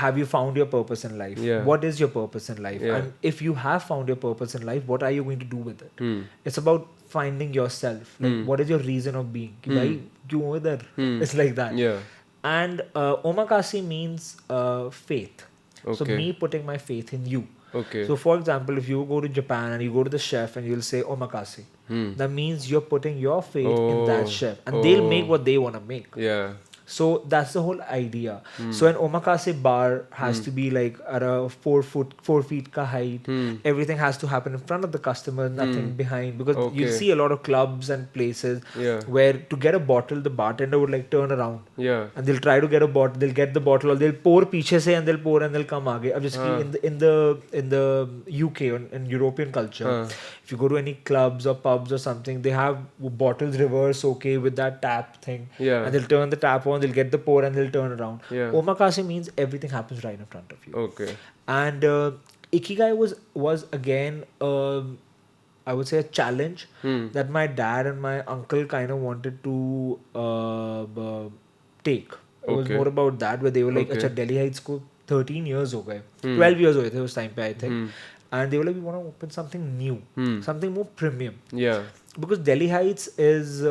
Speaker 2: have you found your purpose in life?
Speaker 1: Yeah.
Speaker 2: What is your purpose in life? And if you have found your purpose in life, what are you going to do with it? It's about finding yourself. Like, what is your reason of being? Ki bhai, kyun ho idhar? It's like that.
Speaker 1: Yeah.
Speaker 2: And omakase means faith. So me putting my faith in you.
Speaker 1: Okay.
Speaker 2: So for example, if you go to Japan and you go to the chef and you'll say omakase, that means you're putting your faith in that chef, and they'll make what they want to make.
Speaker 1: Yeah.
Speaker 2: So that's the whole idea. So an omakase bar has to be like at a 4 feet ka height. Everything has to happen in front of the customer, nothing behind. Because you see a lot of clubs and places where to get a bottle, the bartender would like turn around. And they'll try to get a bottle. They'll get the bottle, or they'll pour piche se, and they'll pour and they'll come aage. Just in the UK in European culture, if you go to any clubs or pubs or something, they have bottles reverse with that tap thing. And they'll turn the tap on. They'll get the pour and they'll turn around. Omakase means everything happens right in front of you.
Speaker 1: Okay.
Speaker 2: And Ikigai was again I would say a challenge that my dad and my uncle kind of wanted to take. It was more about that, where they were like, "Acha, Delhi Heights ko 13 years ho gaye, 12 years ho gaye the us time pe, I think." And they were like, "We want to open something new, something more premium." Because Delhi Heights is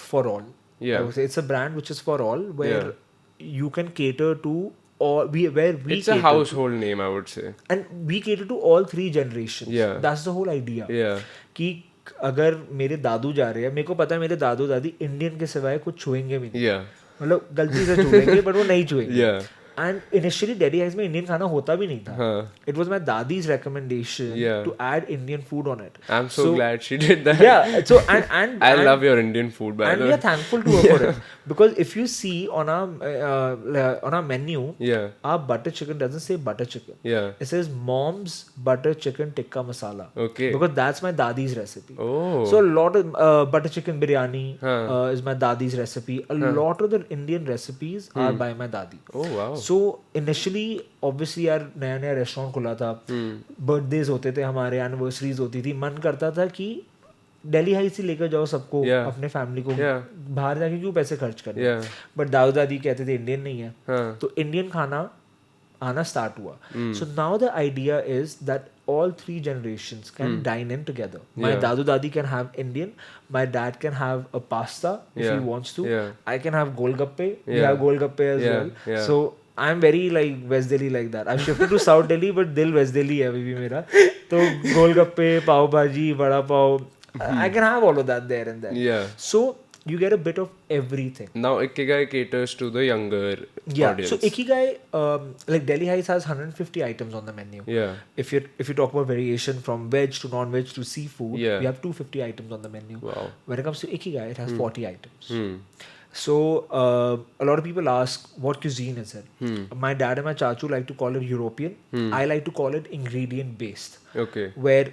Speaker 2: for all. I would say it's a brand which is for all, where you can cater to all. It's
Speaker 1: a household name, I would say.
Speaker 2: And we cater to all 3 generations. That's the whole idea. कि अगर मेरे दादू जा रहे हैं, मेरे को पता है मेरे दादू दादी इंडियन के सिवाय कुछ छुएंगे भी नहीं. मतलब गलती से छू लेंगे, but वो नहीं छुएंगे. And initially Delhi Heights में Indian खाना होता भी नहीं था. It was my dadi's recommendation to add Indian food on it.
Speaker 1: I'm so glad she did that.
Speaker 2: Yeah. So and
Speaker 1: I love your Indian food, by the way.
Speaker 2: And we are thankful to her for it, because if you see on our menu, our butter chicken doesn't say butter chicken. It says Mom's butter chicken tikka masala.
Speaker 1: Okay.
Speaker 2: Because that's my dadi's recipe.
Speaker 1: Oh.
Speaker 2: So a lot of butter chicken biryani is my dadi's recipe. A lot of the Indian recipes are by my dadi.
Speaker 1: Oh wow.
Speaker 2: So initially, obviously यार नया नया restaurant खुला था, birthdays होते थे हमारे, anniversaries होती थी, मन करता था कि दिल्ली हाइट्स ही लेकर जाओ सबको, अपने फैमिली को, बाहर जाके क्यों पैसे खर्च करने. बट दादू दादी कहते थे इंडियन नहीं है, तो इंडियन खाना आना स्टार्ट हुआ. So now the idea is that all three generations can dine in together. My dadu dadi can have Indian, my dad can have a pasta if he wants to. I can have golgappe. We have golgappe as well. So I'm very like West Delhi like that. I've shifted to South Delhi, but dil West Delhi hai abhi mera. So golgappe, pav bhaji, vada pav, I can have all of that there and there. So you get a bit of everything.
Speaker 1: Now Ikigai caters to the younger audience.
Speaker 2: So Ikigai, like Delhi Heights has 150 items on the menu. If you talk about variation from veg to non-veg to seafood, we have 250 items on the menu.
Speaker 1: Wow.
Speaker 2: When it comes to Ikigai, it has 40 items. So a lot of people ask, what cuisine is it? My dad and my chachu like to call it European. I like to call it ingredient based.
Speaker 1: Okay.
Speaker 2: Where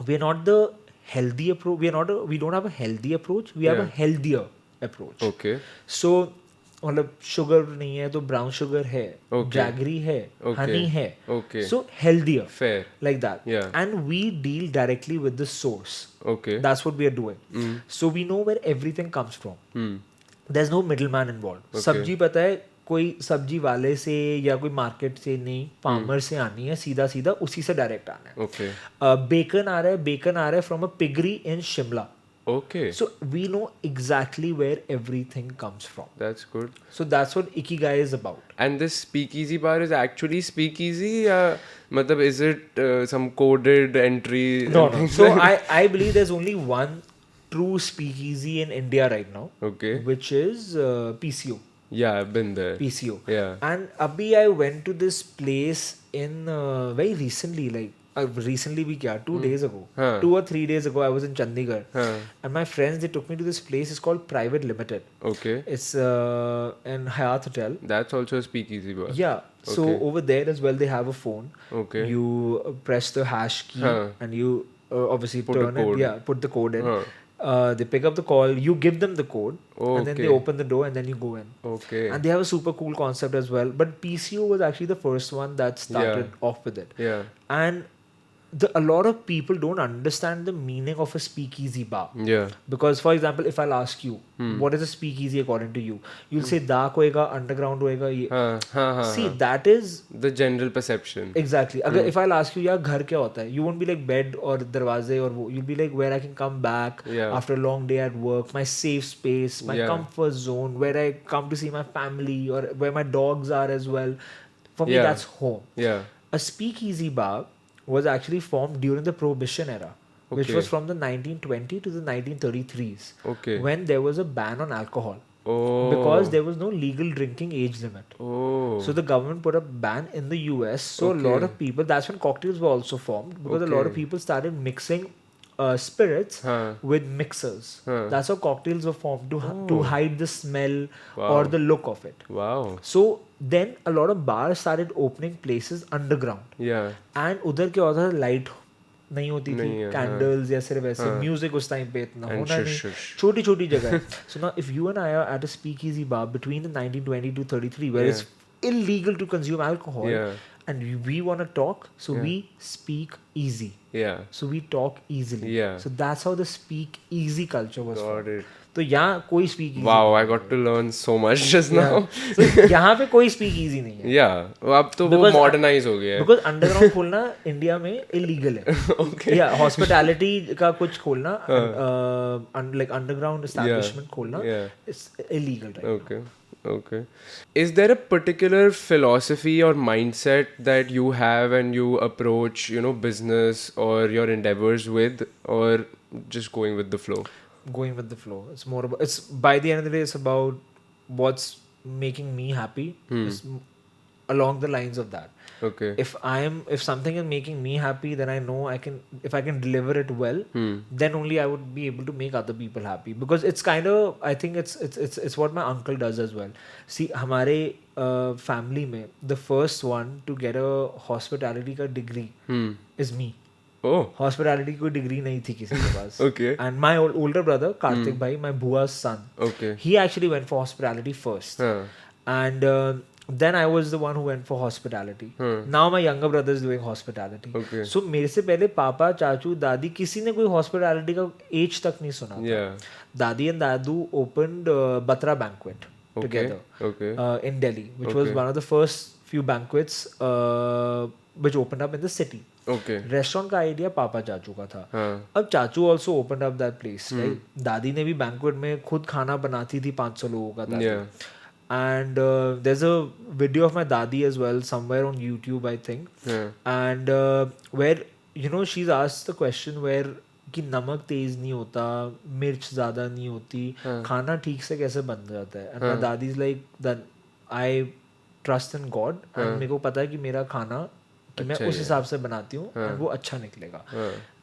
Speaker 2: we're not the healthy approach. We don't have a healthy approach. We have a healthier approach.
Speaker 1: Okay.
Speaker 2: So मतलब sugar नहीं है तो brown sugar है, jaggery है, honey है.
Speaker 1: Okay.
Speaker 2: So healthier.
Speaker 1: Fair.
Speaker 2: Like that.
Speaker 1: Yeah.
Speaker 2: And we deal directly with the source.
Speaker 1: Okay.
Speaker 2: That's what we are doing. So we know where everything comes from. There's no middleman involved. सब्जी पता है कोई सब्जी वाले से या कोई market से नहीं, फार्मर से आनी है, सीधा सीधा उसी से डायरेक्ट आना है.
Speaker 1: Okay.
Speaker 2: बेकन आ रहा है from a piggery in Shimla.
Speaker 1: Okay.
Speaker 2: So we know exactly where everything comes from.
Speaker 1: That's good.
Speaker 2: So that's what Ikigai is about.
Speaker 1: And this speakeasy bar is actually speakeasy? Matlab, is it some coded entry?
Speaker 2: No. So I believe there's only one true speakeasy in India right now.
Speaker 1: Okay.
Speaker 2: Which is PCO.
Speaker 1: Yeah, I've been there.
Speaker 2: PCO.
Speaker 1: Yeah.
Speaker 2: And abhi I went to this place in very recently, like recently we kya 2 days ago, 2 or 3 days ago I was in Chandigarh, and my friends, they took me to this place. It's called Private Limited.
Speaker 1: Okay.
Speaker 2: It's in Hyatt Hotel.
Speaker 1: That's also a speakeasy bar.
Speaker 2: Yeah. So over there as well they have a phone.
Speaker 1: Okay.
Speaker 2: You press the hash key and you obviously
Speaker 1: put
Speaker 2: turn it. Yeah, put the code in. They pick up the call, you give them the code, and then they open the door and then you go in.
Speaker 1: Okay.
Speaker 2: And they have a super cool concept as well. But PCO was actually the first one that started off with it.
Speaker 1: Yeah.
Speaker 2: And a lot of people don't understand the meaning of a speakeasy bar.
Speaker 1: Yeah.
Speaker 2: Because, for example, if I'll ask you, what is a speakeasy according to you? You'll say dark hoega, underground hoega. See, that is
Speaker 1: the general perception.
Speaker 2: Exactly. If I'll ask you, yaar, ghar kya hota hai? You won't be like bed or darwaze or wo. You'll be like where I can come back after a long day at work, my safe space, my comfort zone, where I come to see my family or where my dogs are as well. For me, that's home.
Speaker 1: Yeah.
Speaker 2: A speakeasy bar was actually formed during the Prohibition era, which was from the 1920 to the 1933s, when there was a ban on alcohol. Because there was no legal drinking age limit. So the government put a ban in the US. So a lot of people, that's when cocktails were also formed, because a lot of people started mixing spirits with mixers. That's how cocktails were formed, to hide the smell or the look of it.
Speaker 1: Wow.
Speaker 2: So then a lot of bars started opening places underground.
Speaker 1: Yeah.
Speaker 2: And उधर क्या होता था, light नहीं होती थी, candles या सिर्फ ऐसे म्यूजिक उस टाइम पे इतना होना नहीं, छोटी छोटी जगह. So now if you and I are at a speakeasy bar between the 1920 to 33 where it's illegal to consume alcohol, and we want to talk, so we speak easy.
Speaker 1: Yeah.
Speaker 2: So we talk easily.
Speaker 1: Yeah.
Speaker 2: So that's how the speak easy culture was
Speaker 1: formed.
Speaker 2: Got it. तो यहाँ कोई speak easy.
Speaker 1: Wow, I got to learn so much just now.
Speaker 2: So यहाँ पे कोई speak easy नहीं है.
Speaker 1: Yeah. अब तो वो modernize हो गया है.
Speaker 2: Because underground खोलना इंडिया में illegal है.
Speaker 1: Okay.
Speaker 2: Yeah, hospitality का कुछ खोलना, like underground establishment खोलना, it's illegal right
Speaker 1: Okay. Okay. Is there a particular philosophy or mindset that you have and you approach, business or your endeavors with, or just going with the flow?
Speaker 2: Going with the flow. It's more about, by the end of the day, it's about what's making me happy. along the lines of that.
Speaker 1: Okay.
Speaker 2: If something is making me happy, then I know if I can deliver it well, then only I would be able to make other people happy. Because it's kind of, I think it's what my uncle does as well. See, हमारे family में the first one to get a hospitality का degree is me.
Speaker 1: Oh.
Speaker 2: Hospitality की कोई degree नहीं थी किसी के पास.
Speaker 1: Okay.
Speaker 2: And my older brother Karthik bhai, my bua's son,
Speaker 1: Okay.
Speaker 2: he actually went for hospitality first. And then I was the one who went for hospitality. Now my younger brother is doing hospitality.
Speaker 1: Okay.
Speaker 2: So मेरे से पहले पापा, चाचू, दादी किसी ने कोई hospitality का age तक नहीं सुना था.
Speaker 1: Yeah.
Speaker 2: Dadi and Dadu opened Batra banquet together in Delhi, which was one of the first few banquets which opened up in the city.
Speaker 1: Okay.
Speaker 2: Restaurant का idea पापा चाचू का था. अब चाचू also opened up that place. Right? दादी ने भी banquet में खुद खाना बनाती थी 500 लोगों का. दादी.
Speaker 1: Yeah.
Speaker 2: And there's a video of my dadi as well somewhere on YouTube, I think. And where, you know, she's asked the question where कि नमक तेज नहीं होता, मिर्च ज़्यादा नहीं होती, खाना ठीक से कैसे बन जाता है. And my daddy is like that I trust in God and मेरे को पता है कि मेरा खाना कि मैं उस हिसाब से बनाती हूँ और वो अच्छा निकलेगा.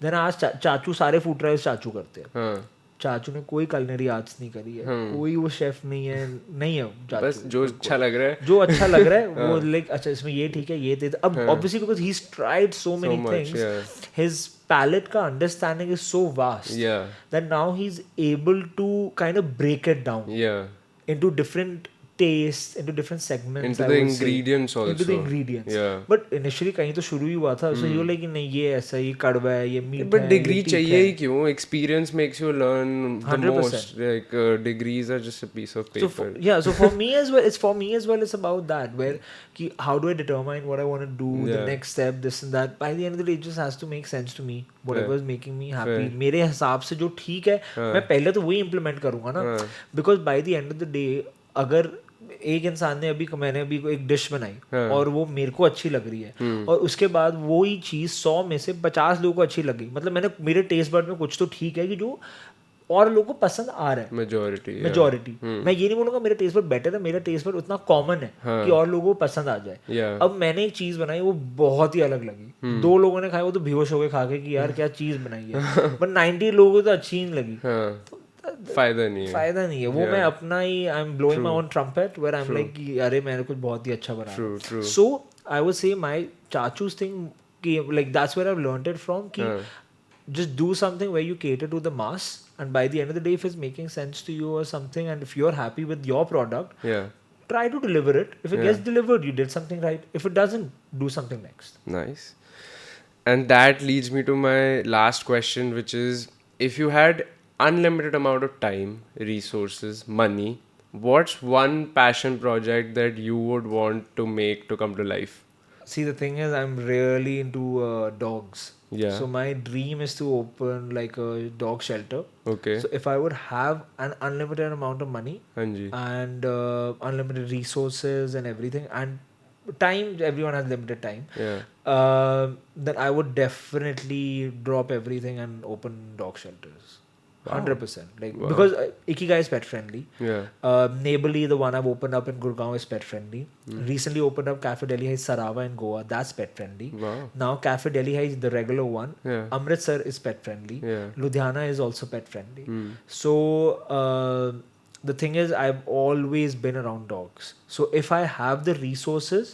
Speaker 2: Then आज चाचू सारे फूड ट्रायल्स चाचू करते हैं. चाचू ने कोई culinary आर्ट्स नहीं करी है, कोई वो शेफ नहीं है चाचू.
Speaker 1: बस जो अच्छा लग रहा है
Speaker 2: वो लाइक अच्छा इसमें ये ठीक है, ये दे. अब obviously because he's tried so many things, his palate का understanding is so vast that now he's able to kind of break it down into different tastes, into different segments,
Speaker 1: into the ingredients also.
Speaker 2: Into the ingredients. But initially कहीं तो शुरू ही हुआ था. So you like नहीं ये ऐसा, ये कड़वा है, ये मीठा है.
Speaker 1: But degree चाहिए ही क्यों? Experience makes you learn the 100%. most. Like degrees are just a piece of paper.
Speaker 2: So for me as well, it's about that. Where how do I determine what I want to do, the next step, this and that. By the end of the day, it just has to make sense to me. Whatever is making me happy. मेरे हिसाब से जो ठीक है, मैं पहले तो वही implement करूँगा ना. Because by the end of the day, अगर एक इंसान ने मैंने अभी एक डिश बनाई और वो मेरे को अच्छी लग रही है और उसके बाद वो ही चीज 100 में से 50 लोगों को अच्छी लगी, मतलब मेरे टेस्ट बड में कुछ तो ठीक है कि जो और लोगों को पसंद आ रहा है. मेजोरिटी मैं ये नहीं बोलूंगा मेरा टेस्ट बड बेटर है, मेरा टेस्ट बड उतना कॉमन है कि और लोगों को पसंद आ जाए. अब मैंने एक चीज बनाई वो बहुत ही अलग लगी. 2 लोगों ने खाई वो तो बेहोश हो गए खा के कि यार क्या चीज बनाई है. बट 90 लोगों को तो अच्छी ही नहीं लगी. फायदा नहीं है. वो मैं अपना ही I am blowing my own trumpet where I am like कि अरे मैंने कुछ बहुत ही अच्छा बनाया. So I would say my चाचू's thing कि like that's where I've learned it from कि just do something where you cater to the mass and by the end of the day if it's making sense to you or something and if you're happy with your product, try to deliver it. If it gets delivered, you did something right. If it doesn't, do something next.
Speaker 1: Nice. And that leads me to my last question, which is if you had unlimited amount of time, resources, money, what's one passion project that you would want to make to come to life?
Speaker 2: See, the thing is, I'm really into dogs.
Speaker 1: Yeah.
Speaker 2: So my dream is to open like a dog shelter.
Speaker 1: Okay.
Speaker 2: So if I would have an unlimited amount of money and unlimited resources and everything and time, everyone has limited time. Then I would definitely drop everything and open dog shelters. 100%. Because Ikigai is pet friendly. Neighborly, the one I've opened up in Gurgaon is pet friendly. Recently opened up Café Delhi Heights Sarava in Goa. That's pet friendly. Now Café Delhi Heights, the regular one. Amritsar is pet friendly. Ludhiana is also pet friendly. So the thing is, I've always been around dogs. So if I have the resources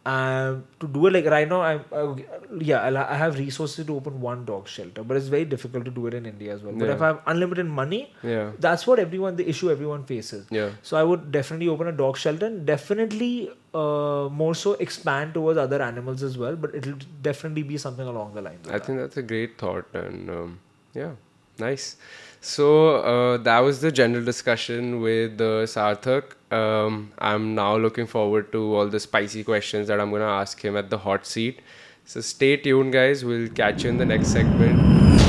Speaker 2: to do it, like right now, I have resources to open one dog shelter, but it's very difficult to do it in India as well. But if I have unlimited money, that's what the issue everyone faces. So I would definitely open a dog shelter and definitely more so expand towards other animals as well. But it'll definitely be something along the lines.
Speaker 1: I think that's a great thought, and nice. So that was the general discussion with Sarthak. I'm now looking forward to all the spicy questions that I'm going to ask him at the hot seat. So stay tuned, guys. We'll catch you in the next segment.